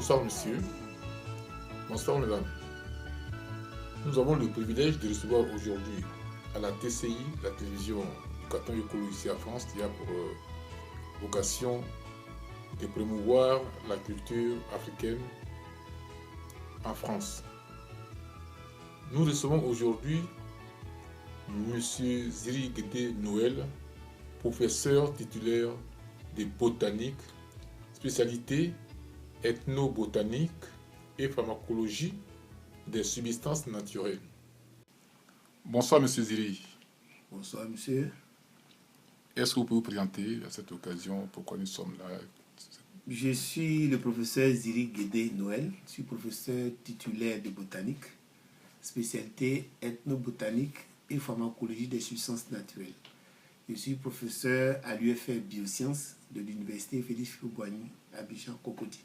Bonsoir monsieur, bonsoir mesdames. Nous avons le privilège de recevoir aujourd'hui à la TCI, la télévision du canton Yokolo ici à France, qui a pour vocation de promouvoir la culture africaine en France. Nous recevons aujourd'hui monsieur Ziri Guédé Noël, professeur titulaire de botanique, spécialité ethnobotanique et pharmacologie des substances naturelles. Bonsoir monsieur Ziri. Bonsoir monsieur. Est-ce que vous pouvez vous présenter à cette occasion pourquoi nous sommes là? Je suis le professeur Ziri Guédé Noël. Je suis professeur titulaire de botanique, spécialité ethnobotanique et pharmacologie des substances naturelles. Je suis professeur à l'UFR Biosciences de l'Université Félix Houphouët-Boigny à Abidjan-Cocody.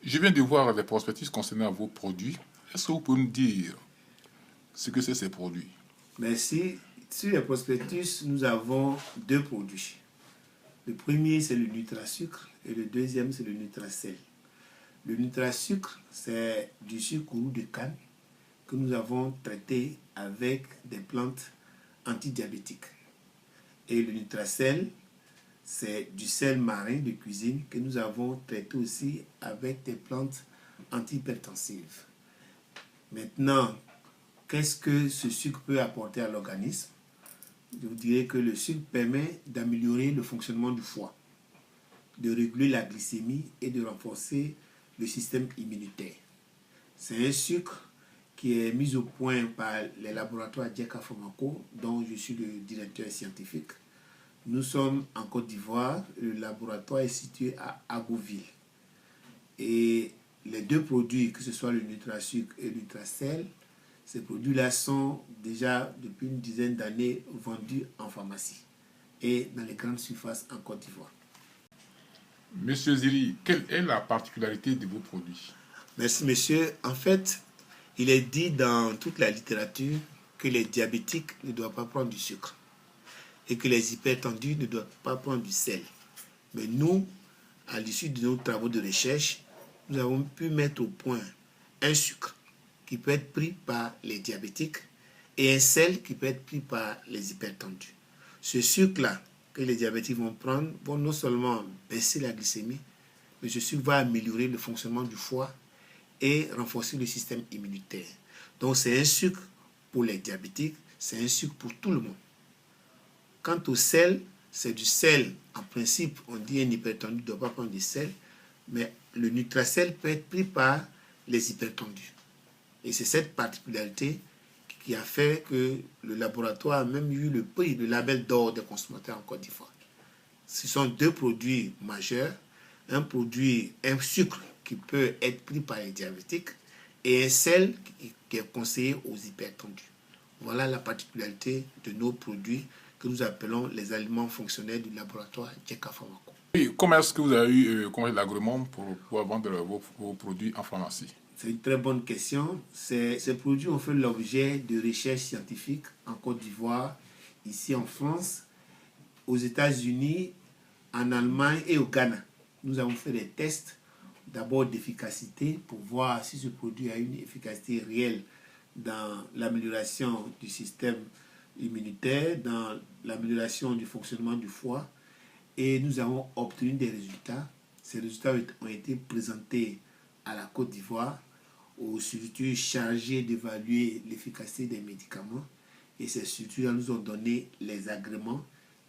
Je viens de voir les prospectus concernant vos produits. Est-ce que vous pouvez me dire ce que c'est ces produits? Merci. Sur les prospectus, nous avons deux produits. Le premier, c'est le NutraSucre et le deuxième, c'est le NutraSel. Le NutraSucre, c'est du sucre roux de canne que nous avons traité avec des plantes antidiabétiques. Et le NutraSel, c'est du sel marin de cuisine que nous avons traité aussi avec des plantes antihypertensives. Maintenant, qu'est-ce que ce sucre peut apporter à l'organisme? Je vous dirais que le sucre permet d'améliorer le fonctionnement du foie, de réguler la glycémie et de renforcer le système immunitaire. C'est un sucre qui est mis au point par les laboratoires Djeka Pharmaco, dont je suis le directeur scientifique. Nous sommes en Côte d'Ivoire, le laboratoire est situé à Agoville. Et les deux produits, que ce soit le NutraSucre et le NutraSel, ces produits-là sont déjà depuis une dizaine d'années vendus en pharmacie et dans les grandes surfaces en Côte d'Ivoire. Monsieur Ziri, quelle est la particularité de vos produits? Merci monsieur. En fait, il est dit dans toute la littérature que les diabétiques ne doivent pas prendre du sucre et que les hypertendus ne doivent pas prendre du sel. Mais nous, à l'issue de nos travaux de recherche, nous avons pu mettre au point un sucre qui peut être pris par les diabétiques et un sel qui peut être pris par les hypertendus. Ce sucre-là que les diabétiques vont prendre vont non seulement baisser la glycémie, mais ce sucre va améliorer le fonctionnement du foie et renforcer le système immunitaire. Donc c'est un sucre pour les diabétiques, c'est un sucre pour tout le monde. Quant au sel, c'est du sel. En principe, on dit un hypertendu ne doit pas prendre du sel, mais le NutraSel peut être pris par les hypertendus. Et c'est cette particularité qui a fait que le laboratoire a même eu le prix, le label d'or des consommateurs en Côte d'Ivoire. Ce sont deux produits majeurs, un sucre qui peut être pris par les diabétiques et un sel qui est conseillé aux hypertendus. Voilà la particularité de nos produits que nous appelons les aliments fonctionnels du laboratoire Djeka Pharmaco. Et comment est-ce que vous avez eu l'agrément pour pouvoir vendre vos produits en pharmacie? C'est une très bonne question. Ces produits ont fait l'objet de recherches scientifiques en Côte d'Ivoire, ici en France, aux États-Unis, en Allemagne et au Ghana. Nous avons fait des tests d'abord d'efficacité pour voir si ce produit a une efficacité réelle dans l'amélioration du système immunitaire, dans l'amélioration du fonctionnement du foie. Et nous avons obtenu des résultats. Ces résultats ont été présentés à la Côte d'Ivoire, aux structures chargées d'évaluer l'efficacité des médicaments. Et ces structures nous ont donné les agréments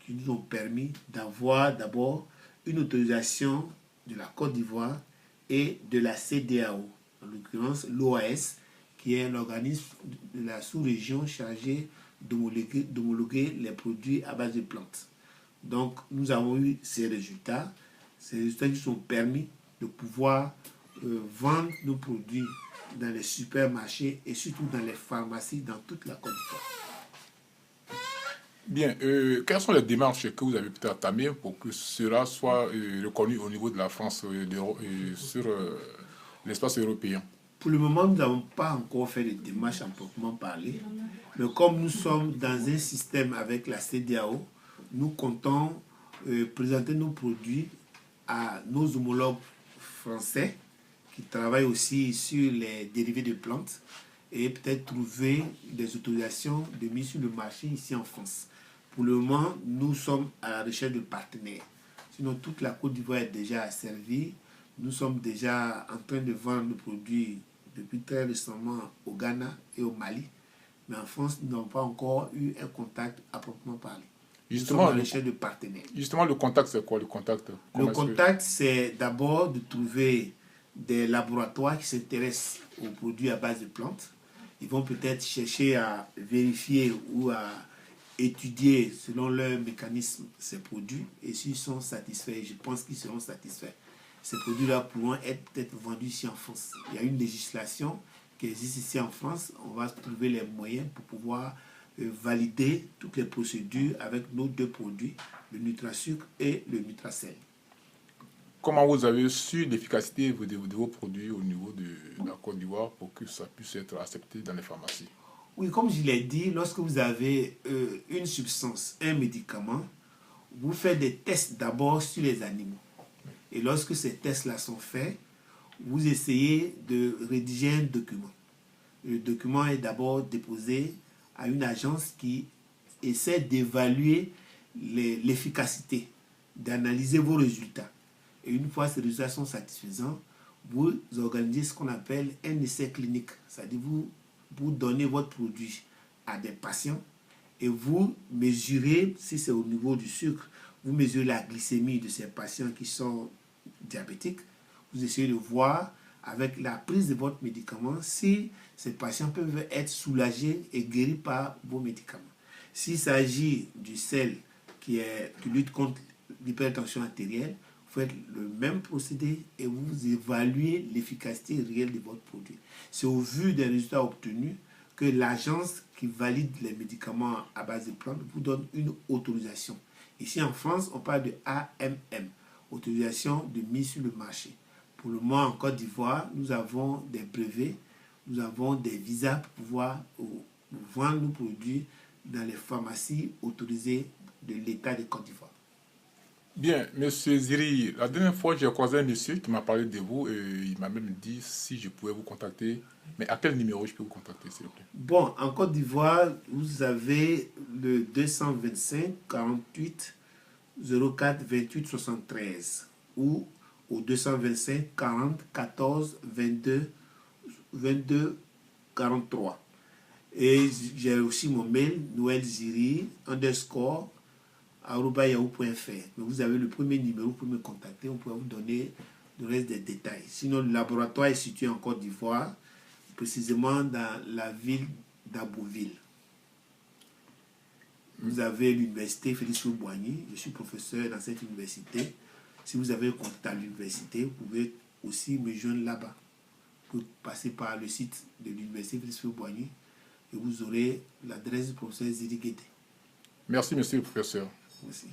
qui nous ont permis d'avoir d'abord une autorisation de la Côte d'Ivoire et de la CEDEAO, en l'occurrence l'OAS, qui est l'organisme de la sous-région chargé d'homologuer les produits à base de plantes. Donc nous avons eu ces résultats qui nous ont permis de pouvoir vendre nos produits dans les supermarchés et surtout dans les pharmacies dans toute la Côte d'Ivoire. Bien, quelles sont les démarches que vous avez peut-être entamées pour que cela soit reconnu au niveau de la France sur l'espace européen? Pour le moment, nous n'avons pas encore fait de démarches en proprement parler, mais comme nous sommes dans un système avec la CEDEAO, nous comptons présenter nos produits à nos homologues français qui travaillent aussi sur les dérivés de plantes et peut-être trouver des autorisations de mise sur le marché ici en France. Pour le moment, nous sommes à la recherche de partenaires. Sinon, toute la Côte d'Ivoire est déjà asservie. Nous sommes déjà en train de vendre nos produits depuis très récemment au Ghana et au Mali. Mais en France, nous n'avons pas encore eu un contact à proprement parler. Justement, nous sommes à la recherche de partenaires. Justement, le contact, c'est quoi le contact? Le contact, c'est d'abord de trouver des laboratoires qui s'intéressent aux produits à base de plantes. Ils vont peut-être chercher à vérifier ou à étudier selon leur mécanisme ces produits. Et s'ils sont satisfaits, je pense qu'ils seront satisfaits, ces produits-là pourront être peut-être vendus ici en France. Il y a une législation qui existe ici en France. On va trouver les moyens pour pouvoir valider toutes les procédures avec nos deux produits, le Nutrasucre et le Nutracell. Comment vous avez su l'efficacité de vos produits au niveau de la Côte d'Ivoire pour que ça puisse être accepté dans les pharmacies? Oui, comme je l'ai dit, lorsque vous avez une substance, un médicament, vous faites des tests d'abord sur les animaux. Et lorsque ces tests-là sont faits, vous essayez de rédiger un document. Le document est d'abord déposé à une agence qui essaie d'évaluer l'efficacité, d'analyser vos résultats. Et une fois ces résultats sont satisfaisants, vous organisez ce qu'on appelle un essai clinique. C'est-à-dire vous donnez votre produit à des patients et vous mesurez, si c'est au niveau du sucre, vous mesurez la glycémie de ces patients qui sont diabétiques. Vous essayez de voir avec la prise de votre médicament si ces patients peuvent être soulagés et guéris par vos médicaments. S'il s'agit du sel qui lutte contre l'hypertension artérielle, vous faites le même procédé et vous évaluez l'efficacité réelle de votre produit. C'est au vu des résultats obtenus que l'agence qui valide les médicaments à base de plantes vous donne une autorisation. Ici en France, on parle de AMM, autorisation de mise sur le marché. Pour le moment, en Côte d'Ivoire, nous avons des brevets, nous avons des visas pour pouvoir vendre nos produits dans les pharmacies autorisées de l'État de Côte d'Ivoire. Bien, monsieur Ziri, la dernière fois, j'ai croisé un monsieur qui m'a parlé de vous et il m'a même dit si je pouvais vous contacter. Mais à quel numéro je peux vous contacter, s'il vous plaît? Bon, en Côte d'Ivoire, vous avez le 225 48 04 28 73 ou au 225 40 14 22 43. Et j'ai aussi mon mail, noelziri_@yahoo.fr. Mais vous avez le premier numéro, vous pouvez me contacter, on pourra vous donner le reste des détails. Sinon, le laboratoire est situé en Côte d'Ivoire, précisément dans la ville d'Abouville. Vous avez l'université Félix Houphouët-Boigny, je suis professeur dans cette université. Si vous avez un contact à l'université, vous pouvez aussi me joindre là-bas. Vous passez par le site de l'université Félix Houphouët-Boigny et vous aurez l'adresse du professeur Ziri Guédé. Merci, monsieur le professeur. Merci.